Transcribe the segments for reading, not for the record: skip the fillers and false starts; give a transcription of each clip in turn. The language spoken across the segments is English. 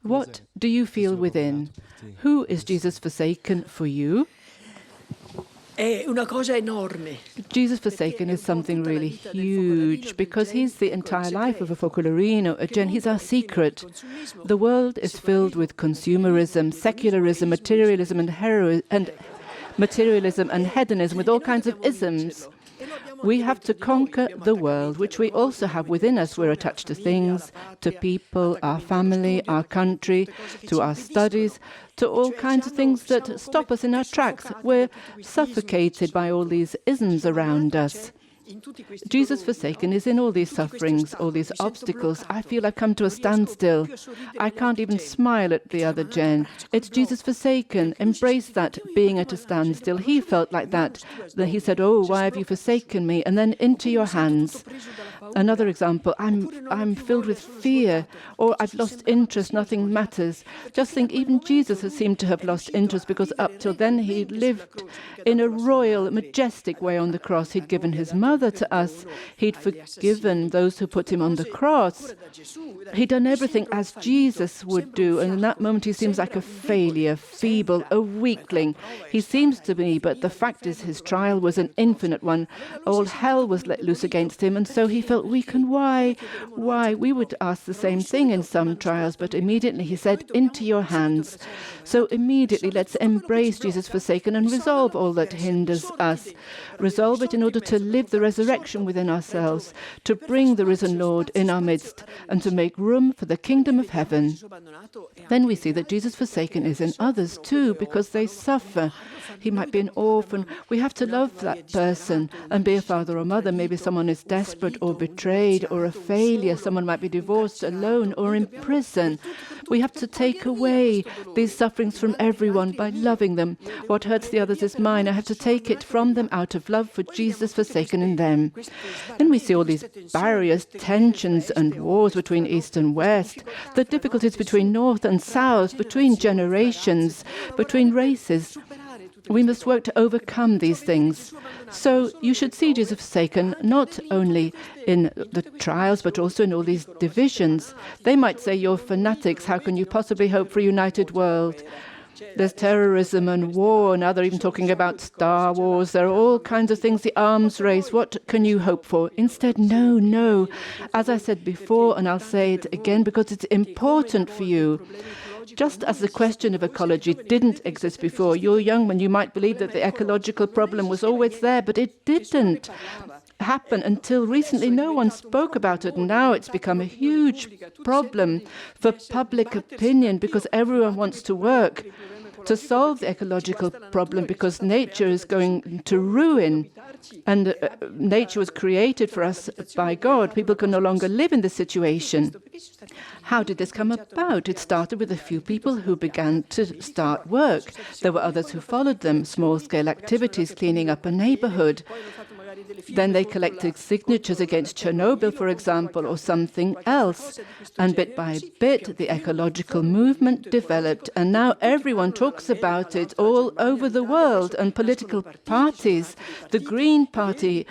What do you feel within? Who is Jesus forsaken for you? Jesus forsaken is something really huge because he's the entire life of a focolarino. Again, he's our secret. The world is filled with consumerism, secularism, materialism and hedonism, with all kinds of isms. We have to conquer the world, which we also have within us. We're attached to things, to people, our family, our country, to our studies, to all kinds of things that stop us in our tracks. We're suffocated by all these isms around us. Jesus forsaken is in all these sufferings, all these obstacles. I feel I've come to a standstill. I can't even smile at the other Jen. It's Jesus forsaken. Embrace that, being at a standstill. He felt like that. Then he said, "Oh, why have you forsaken me?" And then, "Into your hands." Another example, I'm filled with fear, or I've lost interest, nothing matters. Just think, even Jesus has seemed to have lost interest, because up till then he lived in a royal, majestic way on the cross. He'd given his mother to us. He'd forgiven those who put him on the cross. He'd done everything as Jesus would do, and in that moment he seems like a failure, feeble, a weakling. He seems to be, but the fact is his trial was an infinite one. All hell was let loose against him, and so he felt weak. And why? We would ask the same thing in some trials, but immediately he said, "Into your hands." So immediately let's embrace Jesus forsaken and resolve all that hinders us. Resolve it in order to live the resurrection within ourselves, to bring the risen Lord in our midst, and to make room for the kingdom of heaven. Then we see that Jesus forsaken is in others too, because they suffer. He might be an orphan. We have to love that person and be a father or mother. Maybe someone is desperate or betrayed or a failure. Someone might be divorced, alone, or in prison. We have to take away these sufferings from everyone by loving them. What hurts the others is mine. I have to take it from them out of love for Jesus forsaken in them. Then we see all these barriers, tensions and wars between East and West, the difficulties between North and South, between generations, between races. We must work to overcome these things. So you should see Jesus forsaken not only in the trials, but also in all these divisions. They might say, "You're fanatics. How can you possibly hope for a united world?" There's terrorism and war. Now they're even talking about Star Wars. There are all kinds of things, the arms race. What can you hope for? Instead, no. As I said before, and I'll say it again because it's important for you. Just as the question of ecology didn't exist before, you're young when you might believe that the ecological problem was always there, but it didn't happen until recently. No one spoke about it. Now it's become a huge problem for public opinion because everyone wants to work to solve the ecological problem because nature is going to ruin. And nature was created for us by God. People can no longer live in this situation. How did this come about? It started with a few people who began to start work. There were others who followed them, small-scale activities, cleaning up a neighborhood. Then they collected signatures against Chernobyl, for example, or something else. And bit by bit, the ecological movement developed. And now everyone talks about it all over the world. And political parties, the Green Party,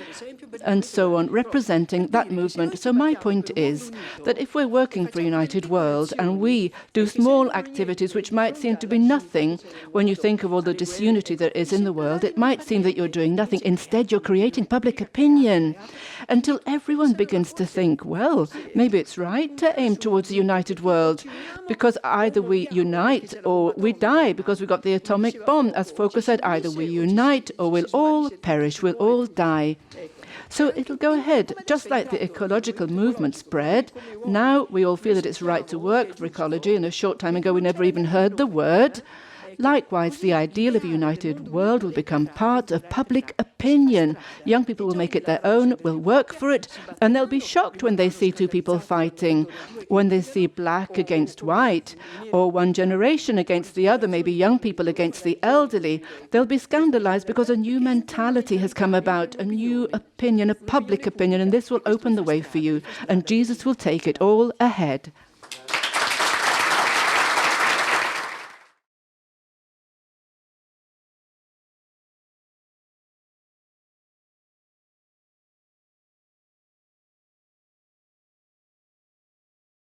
and so on, representing that movement. So my point is that if we're working for a united world and we do small activities which might seem to be nothing, when you think of all the disunity there is in the world, it might seem that you're doing nothing. Instead, you're creating public opinion until everyone begins to think, well, maybe it's right to aim towards a united world because either we unite or we die because we got the atomic bomb. As Foucault said, either we unite or we'll all perish, we'll all die. So it'll go ahead, just like the ecological movement spread. Now we all feel that it's right to work for ecology, and a short time ago we never even heard the word. Likewise, the ideal of a united world will become part of public opinion. Young people will make it their own, will work for it, and they'll be shocked when they see two people fighting, when they see black against white, or one generation against the other, maybe young people against the elderly. They'll be scandalized because a new mentality has come about, a new opinion, a public opinion, and this will open the way for you, and Jesus will take it all ahead.